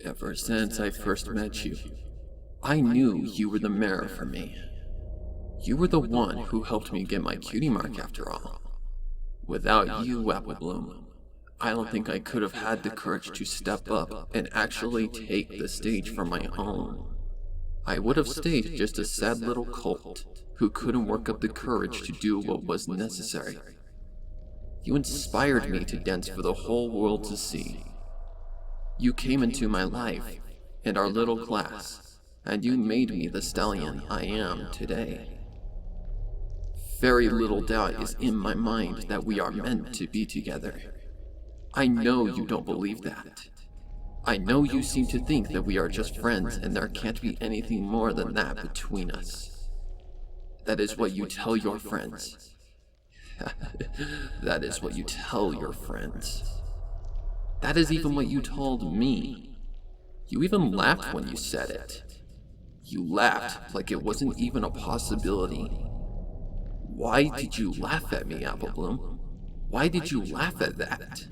Ever since I first met you, I knew you were the mirror for me. You were the one who helped me get my cutie mark after all. Without you, Apple Bloom, I don't think I could have had the courage to step up and actually take the stage for my own. I would have stayed just a sad little colt who couldn't work up the courage to do what was necessary. You inspired me to dance for the whole world to see. You came into my life and our little class, and you made me the stallion I am today. Very little doubt is in my mind that we are meant to be together. I know you don't believe that. I know you seem to think that we are just friends and there can't be anything more than that between us. That is what you tell your friends. That is what you tell your friends. That is even what you told me. You even laughed when you said it. You laughed like it wasn't even a possibility. Why did you laugh at me, Apple Bloom? Why did you laugh at that?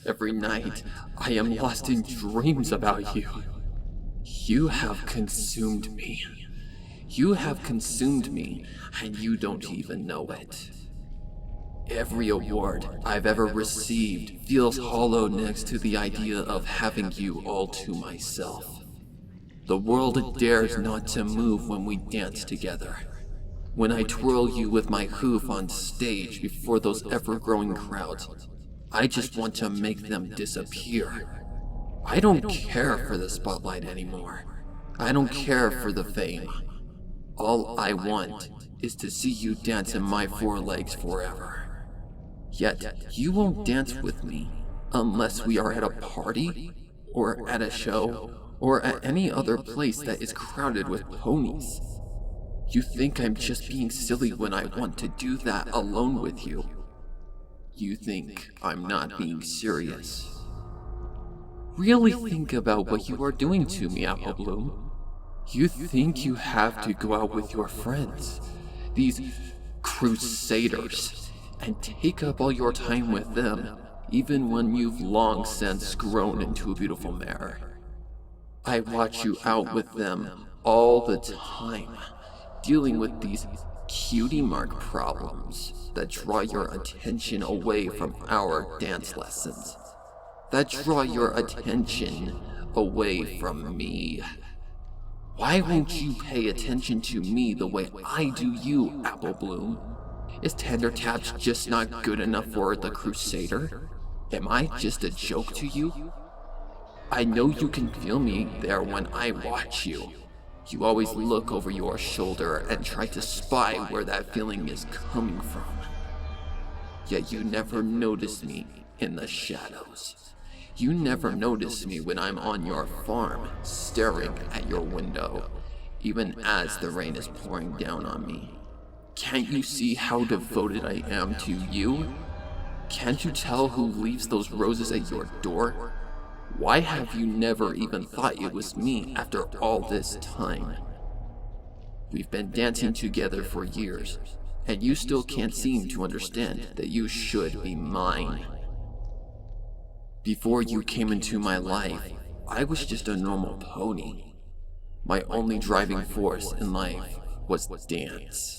Every night, I am lost in dreams about you. You have consumed me. You have consumed me, and you don't even know it. Every award I've ever received feels hollow next to the idea of having you all to myself. The world dares not to move when we dance together. When I twirl you with my hoof on stage before those ever-growing crowds, I just want to make them disappear. I don't care for the spotlight anymore. I don't care for the fame. All I want is to see you dance in my four legs forever. Yet, you won't dance with me unless we are at a party, or at a show, or at any other place that is crowded with ponies. You think I'm just being silly when I want to do that alone with you. You think I'm not being serious. Really think about what you are doing to me, Apple Bloom. You think you have to go out with your friends, these crusaders, and take up all your time with them, even when you've long since grown into a beautiful mare. I watch you out with them all the time, dealing with these cutie mark problems that draw your attention away from our dance lessons, that draw your attention away from me. Why won't you pay attention to me the way I do you, Apple Bloom? Is tender taps just not good enough for the Crusader? Am I just a joke to you? I know you can feel me there when I watch you. You always look over your shoulder and try to spy where that feeling is coming from. Yet you never notice me in the shadows. You never notice me when I'm on your farm, staring at your window, even as the rain is pouring down on me. Can't you see how devoted I am to you? Can't you tell who leaves those roses at your door? Why have you never even thought it was me after all this time? We've been dancing together for years, and you still can't seem to understand that you should be mine. Before you came into my life, I was just a normal pony. My only driving force in life was dance.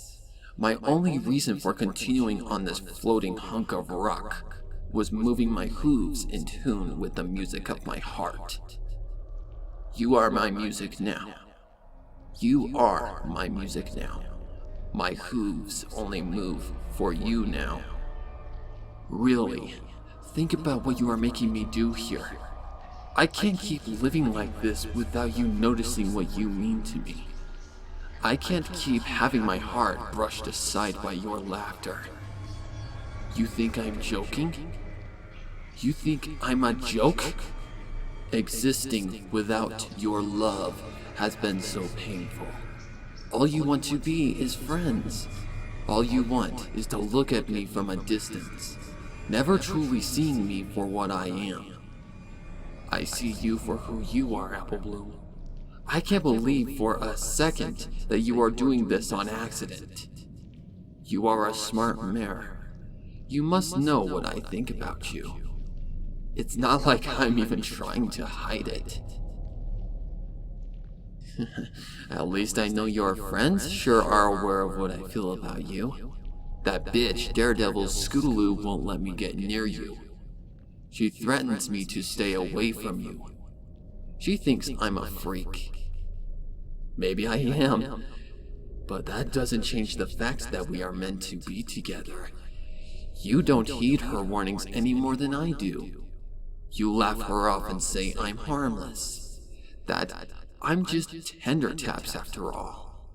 My only reason for continuing on this floating hunk of rock was moving my hooves in tune with the music of my heart. You are my music now. You are my music now. My hooves only move for you now. Really, think about what you are making me do here. I can't keep living like this without you noticing what you mean to me. I can't keep having my heart brushed aside by your laughter. You think I'm joking? You think I'm a joke? Existing without your love has been so painful. All you want to be is friends. All you want is to look at me from a distance, never truly seeing me for what I am. I see you for who you are, Apple Bloom. I can't believe for a second that you are doing this on accident. You are a smart mare. You must know what I think about you. It's not like I'm even trying to hide it. At least I know your friends sure are aware of what I feel about you. That bitch, Daredevil Scootaloo, won't let me get near you. She threatens me to stay away from you. She thinks I'm a freak. Maybe I am, but that doesn't change the fact that we are meant to be together. You don't heed her warnings any more than I do. You laugh her off and say I'm harmless. That I'm just tender taps after all.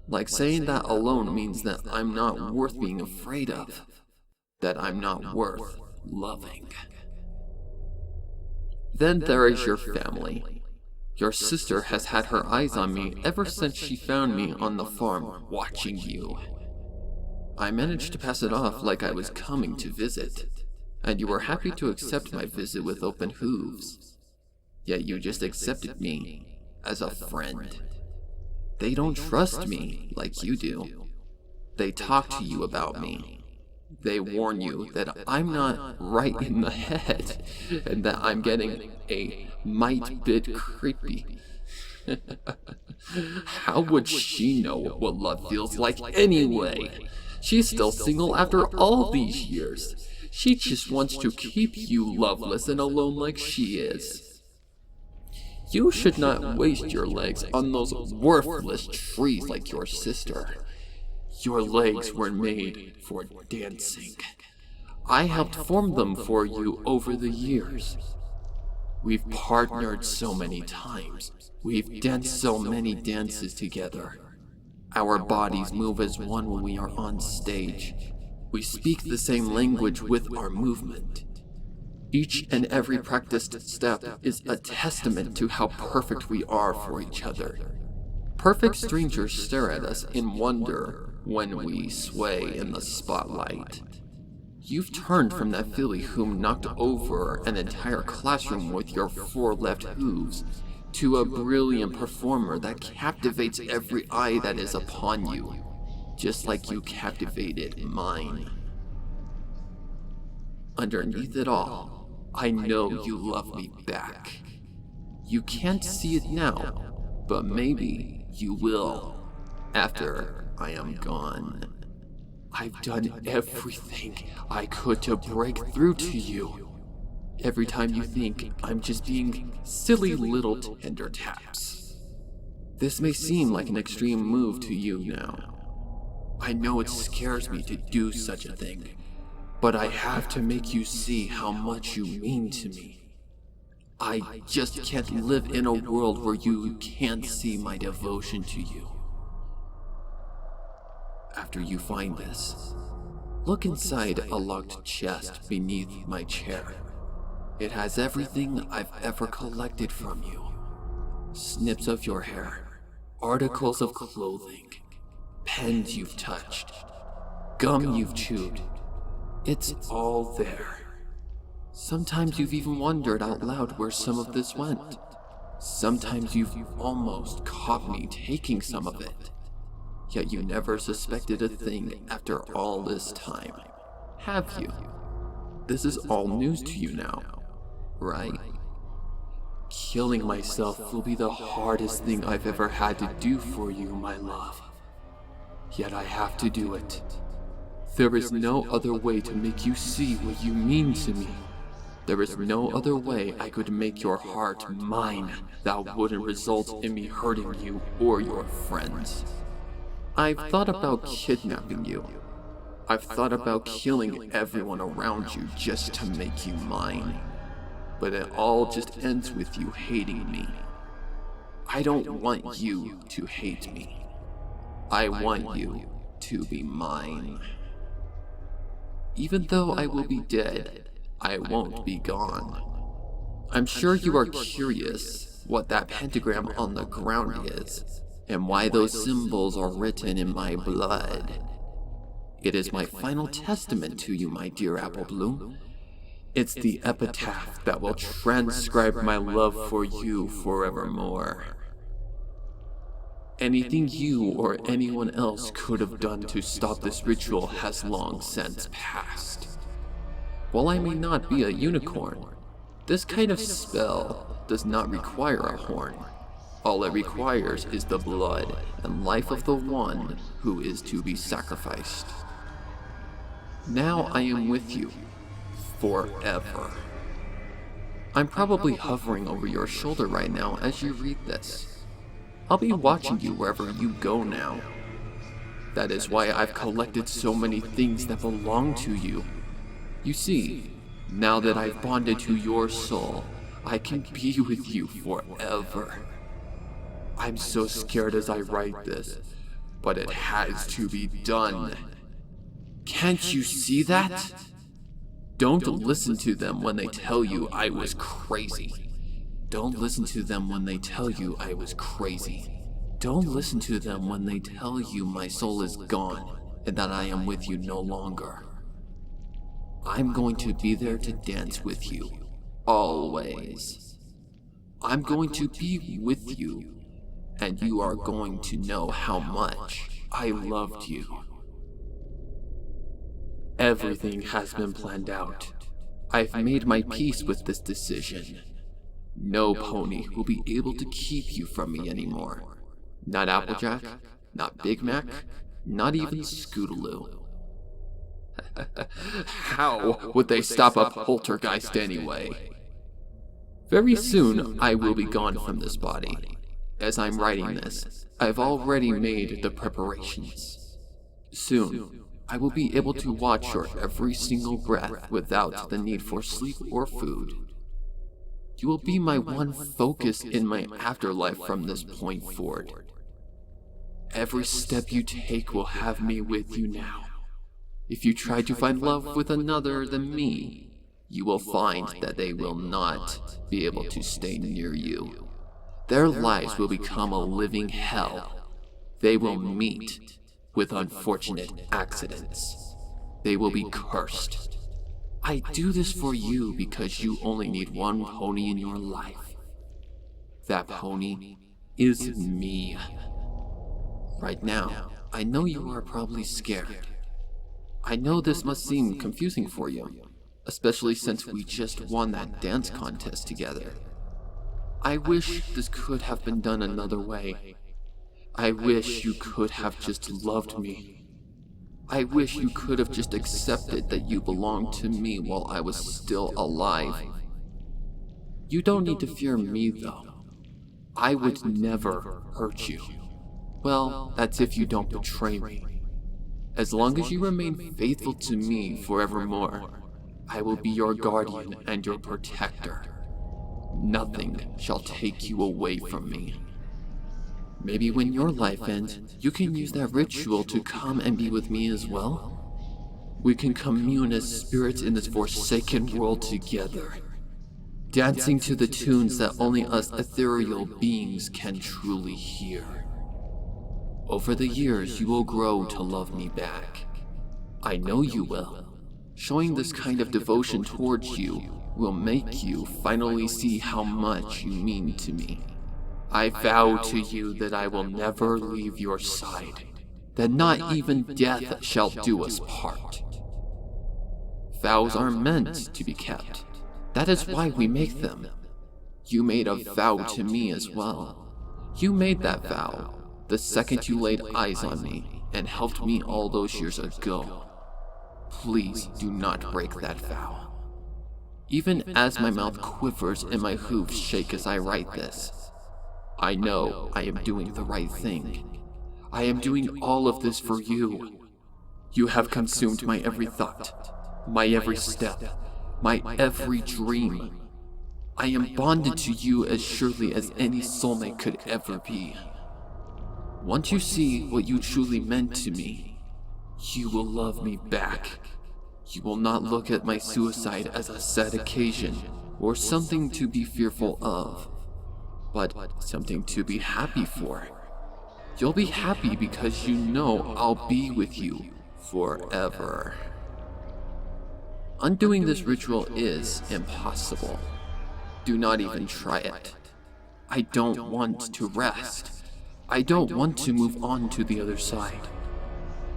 Like saying that alone means that I'm not worth being afraid of. That I'm not worth loving. Then there is your family. Your sister has had her eyes on me ever since she found me on the farm watching you. I managed to pass it off like I was coming to visit, and you were happy to accept my visit with open hooves. Yet you just accepted me as a friend. They don't trust me like you do. They talk to you about me. They warn you that I'm not right in the head, and that I'm getting a mite bit creepy. How would she know what love feels like anyway? She's still single after all these years. She just wants to keep you loveless and alone like she is. You should not waste your legs on those worthless trees like your sister. Your legs were made for dancing. I helped form them for you over the years. We've partnered so many times. We've danced so many dances together. Our bodies move as one when we are on stage. We speak the same language with our movement. Each and every practiced step is a testament to how perfect we are for each other. Perfect strangers stare at us in wonder when we sway in the spotlight. You've turned from that filly whom knocked over an entire classroom with your 4 left hooves to a brilliant performer that captivates every eye that is upon you, just like you captivated mine. Underneath it all, I know you love me back. You can't see it now, but maybe you will after I am gone. I've done everything I could to break through to you. Every time you think I'm just being silly little tender taps. This may seem like an extreme move to you now. I know it scares me to do such a thing, but I have to make you see how much you mean to me. I just can't live in a world where you can't see my devotion to you. After you find this, look inside a locked chest beneath my chair. It has everything I've ever collected from you. Snips of your hair, articles of clothing, pens you've touched, gum you've chewed. It's all there. Sometimes you've even wondered out loud where some of this went. Sometimes you've almost caught me taking some of it. Yet you never suspected a thing after all this time, have you? This is all news to you now, right? Killing myself will be the hardest thing I've ever had to do for you, my love. Yet I have to do it. There is no other way to make you see what you mean to me. There is no other way I could make your heart mine that wouldn't result in me hurting you or your friends. I've thought about kidnapping you. I've thought about killing everyone around you just to make you mine. But it all just ends with you hating me. I don't want you to hate me. I want you to be mine. Even though I will be dead, I won't be gone. I'm sure you are curious what that pentagram on the ground is, and why those symbols are written in my blood. It is my final testament to you, my dear Apple Bloom. It's the epitaph that will transcribe my love for you forevermore. Anything you or anyone else could have done to stop this ritual has long since passed. While I may not be a unicorn, This kind of spell does not require a horn. All it requires is the blood and life of the one who is to be sacrificed. Now I am with you, forever. I'm probably hovering over your shoulder right now as you read this. I'll be watching you wherever you go now. That is why I've collected so many things that belong to you. You see, now that I've bonded to your soul, I can be with you forever. I'm so scared as I write this, but it has to be done. Can't you see that? Don't listen to them when they tell you I was crazy. Don't listen to them when they tell you I was crazy. Don't listen to them when they tell you my soul is gone and that I am with you no longer. I'm going to be there to dance with you, always. I'm going to be with you, and you are going to know how much I loved you. Everything has been planned out. I've made my peace with this decision. No pony will be able to keep you from me anymore. Not Applejack, not Big Mac, not even Scootaloo. How would they stop a poltergeist anyway? Very soon, I will be gone from this body. As I'm writing this, I've already made the preparations. Soon, I will be able to watch your every single breath without the need for sleep or food. You will be my one focus in my afterlife from this point forward. Every step you take will have me with you now. If you try to find love with another than me, you will find that they will not be able to stay near you. Their lives will become a living hell. They will meet with unfortunate accidents. They will be cursed. I do this for you because you only need one pony in your life. That pony is me. Right now, I know you are probably scared. I know this must seem confusing for you, especially since we just won that dance contest together. I wish this could have been done another way. I wish you could have just loved me. I wish you could have just accepted that you belonged to me while I was still alive. You don't need to fear me, though. I would never hurt you. Well, that's if you don't betray me. As long as you remain faithful to me forevermore, I will be your guardian and your protector. Nothing shall take you away from me. Maybe when your life ends, you can use that ritual to come and be with me as well. We can commune as spirits in this forsaken world together, dancing to the tunes that only us ethereal beings can truly hear. Over the years, you will grow to love me back. I know you will. Showing this kind of devotion towards you will make you finally see how much you mean to me. I vow to you that I will never leave your side, that not even death shall do us part. Vows are meant to be kept. That is why we make them. You made a vow to me as well. You made that vow the second you laid eyes on me and helped me all those years ago. Please do not break that vow. Even as my mouth quivers and my hooves shake as I write this, I know I am doing the right thing. I am doing all of this for you. You have consumed my every thought, my every step, my every dream. I am bonded to you as surely as any soulmate could ever be. Once you see what you truly meant to me, you will love me back. You will not look at my suicide as a sad occasion or something to be fearful of, but something to be happy for. You'll be happy because you know I'll be with you forever. Undoing this ritual is impossible. Do not even try it. I don't want to rest. I don't want to move on to the other side.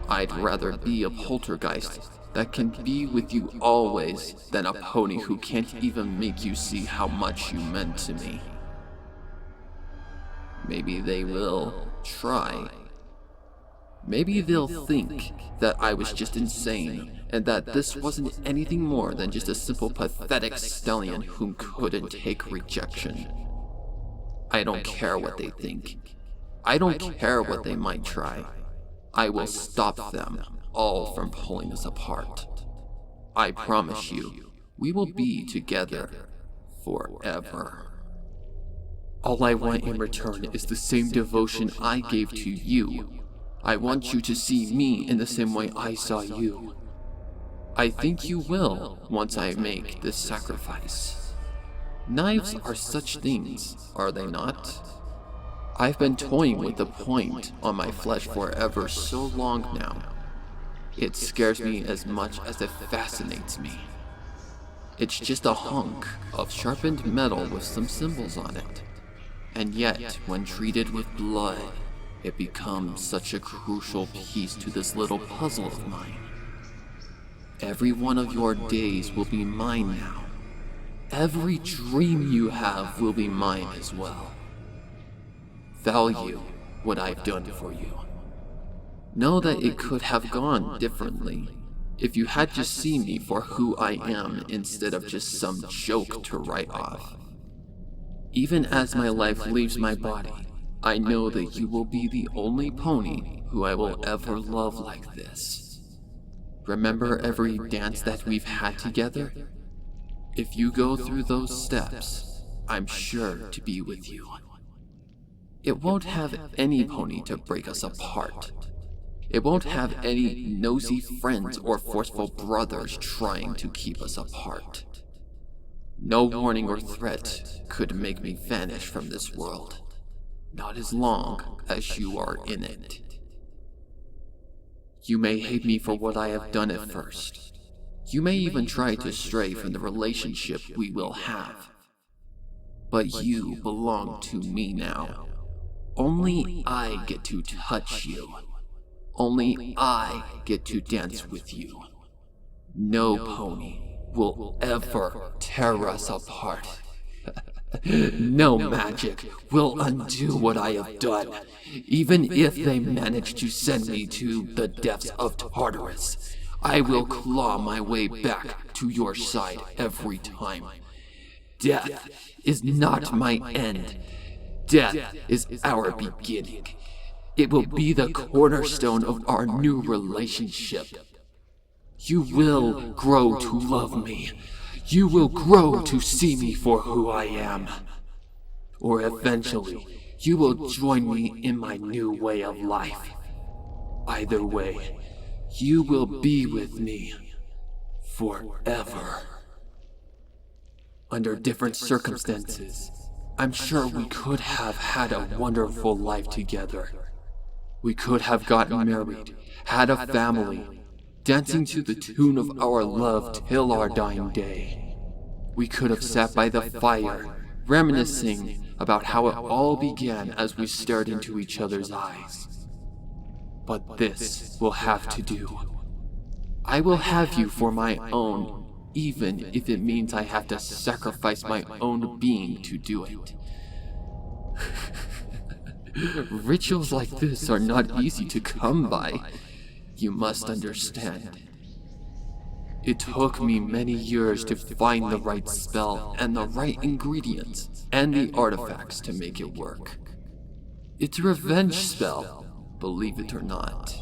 I'd rather be a poltergeist that can be with you always than a pony who can't even make you see how much you meant to me. Maybe they will try. Maybe they'll think that I was just insane and that this wasn't anything more than just a simple pathetic stallion who couldn't take rejection. I don't care what they think. I don't care what they might try. I will stop them all from pulling us apart. I promise you, we will be together forever. All I want in return is the same devotion I gave to you. I want you to see me in the same way I saw you. I think you will once I make this sacrifice. Knives are such things, are they not? I've been toying with the point on my flesh for ever so long now. It scares me as much as it fascinates me. It's just a hunk of sharpened metal with some symbols on it. And yet, when treated with blood, it becomes such a crucial piece to this little puzzle of mine. Every one of your days will be mine now. Every dream you have will be mine as well. Value what I've done for you. Know that it could have gone differently if you had just seen me for who I am instead of just some joke to write off. Even as my life leaves my body, I know that you will be the only pony who I will ever love like this. Remember every dance that we've had together? If you go through those steps, I'm sure to be with you. It won't have any pony to break us apart. It won't have any nosy friends or forceful brothers trying to keep us apart. No warning or threat could make me vanish from this world. Not as long as you are in it. You may hate me for what I have done at first. You may even try to stray from the relationship we will have. But you belong to me now. Only I get to touch you. Only I get to dance with you. No pony will ever tear us apart. No magic will undo what I have done, even if they manage to send me to the depths of Tartarus. I will claw my way back to your side every time. Death is not my end. Death is our beginning. It will be the cornerstone of our new relationship. You will grow to love me. You will grow to see me for who I am. Or eventually, you will join me in my new way of life. Either way, you will be with me forever. Under different circumstances, I'm sure we could have had a wonderful life together. We could have gotten married, had a family, dancing to the tune of our love till our dying day. We could have sat by the fire, reminiscing about how it all began as we stared into each other's eyes. But this will have to do. I will have you for my own, even if it means I have to sacrifice my own being to do it. Rituals like this are not easy to come by. You must understand. It took me many years to find the right spell and the right ingredients and the artifacts to make it work. It's a revenge spell, believe it or not.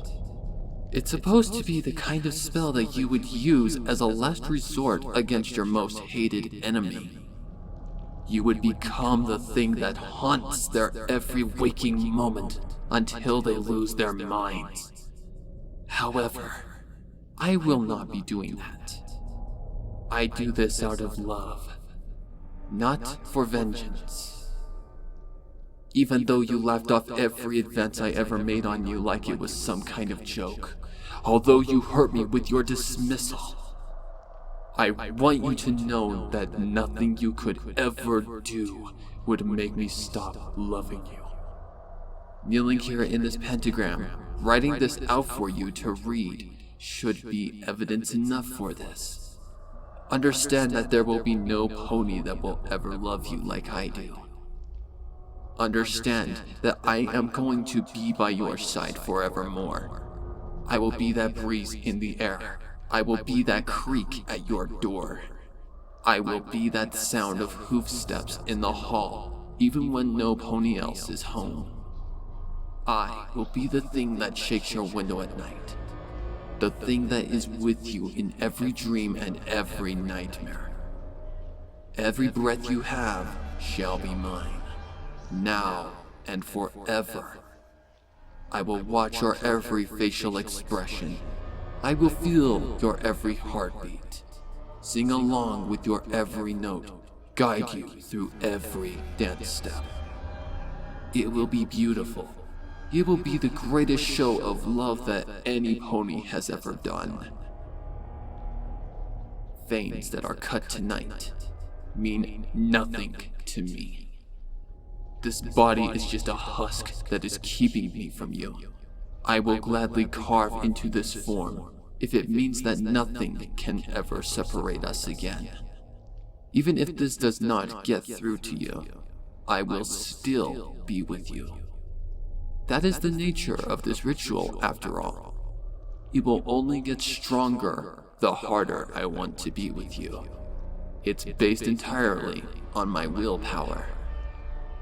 It's supposed to be the kind of spell that you would use as a last resort against your most hated enemy. You would become the thing that haunts their every waking moment until they lose their minds. However, I will not be doing that. I do this out of love, not for vengeance. Even though you laughed off every advance I ever made on you like it was some kind of joke, although you hurt me with your dismissal, I want you to know that nothing you could ever do would make me stop loving you. Kneeling here in this pentagram, writing this out for you to read, should be evidence enough for this. Understand that there will be no pony that will ever love you like I do. Understand that I am going to be by your side forevermore. I will be that breeze in the air. I will be that creak at your door. I will be that sound of hoof steps in the hall, even when no pony else is home. I will be the thing that shakes your window at night. The thing that is with you in every dream and every nightmare. Every breath you have shall be mine, now and forever. I will watch your every facial expression. I will feel your every heartbeat, sing along with your every note, guide you through every dance step. It will be beautiful. It will be the greatest show of love that any pony has ever done. Veins that are cut tonight mean nothing to me. This body is just a husk that is keeping me from you. I will gladly carve into this form if it means that nothing can ever separate us again. Even if this does not get through to you, I will still be with you. That is the nature of this ritual, after all. It will only get stronger the harder I want to be with you. It's based entirely on my willpower.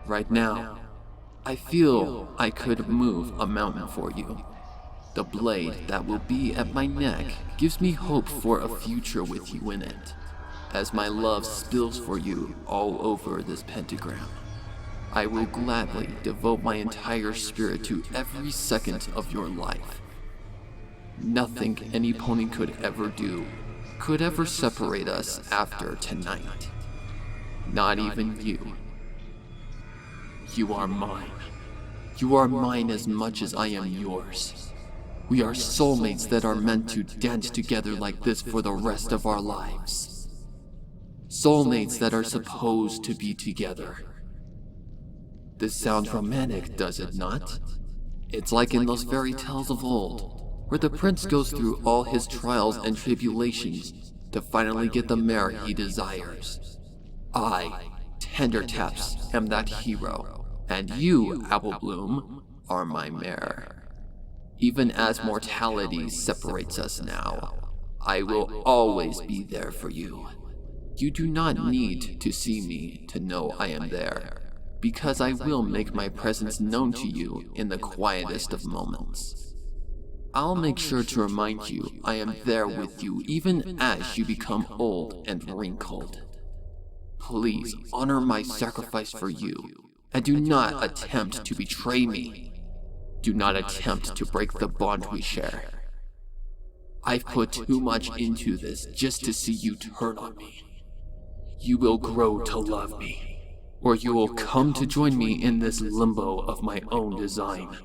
Right now, I feel I could move a mountain for you. The blade that will be at my neck gives me hope for a future with you in it, as my love spills for you all over this pentagram. I will gladly devote my entire spirit to every second of your life. Nothing any pony could ever do could ever separate us after tonight. Not even you. You are mine. You are mine as much as I am yours. We are soulmates that are meant to dance together like this for the rest of our lives. Soulmates that are supposed to be together. This sounds romantic, does it not? It's like in those fairy tales of old, where the prince goes through all his trials and tribulations to finally get the mare he desires. I, Tendertaps, am that hero, and you, Applebloom, are my mare. Even as mortality separates us now, I will always be there for you. You do not need to see me to know I am there, because I will make my presence known to you in the quietest of moments. I'll make sure to remind you I am there with you even as you become old and wrinkled. Please honor my sacrifice for you, and do not attempt to betray me. Do not attempt to break the bond we share. I've put too much into this just to see you turn on me. You will grow to love me, or you will come to join me in this limbo of my own design.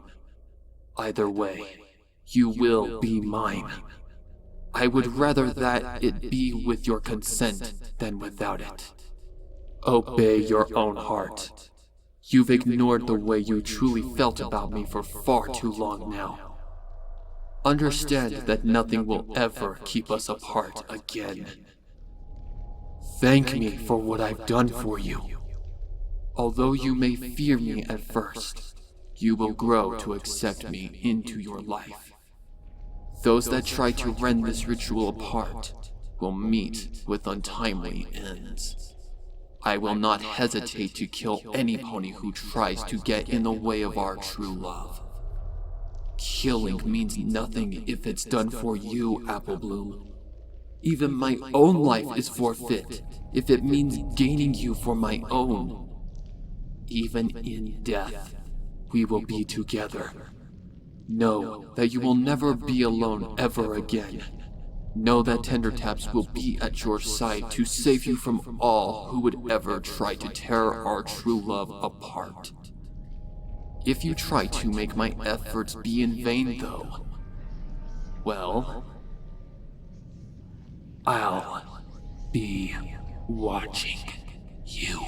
Either way, you will be mine. I would rather that it be with your consent than without it. Obey your own heart. You've ignored the way you truly felt about me for far too long now. Understand that nothing will ever keep us apart again. Thank me for what I've done for you. Although you may fear me at first, you will grow to accept me into your life. Those that try to rend this ritual apart will meet with untimely ends. I will not hesitate to kill any pony who tries to get in the way of our true love. Killing means nothing if it's done for you, Applebloom. Even my own life is forfeit if it means gaining you for my own. Even in death, we will be together. Know that you will never be alone ever again. Know that Tendertaps will be at your side to save you from all who would ever try to tear our true love apart. If you try to make my efforts be in vain, though, well, I'll be watching you.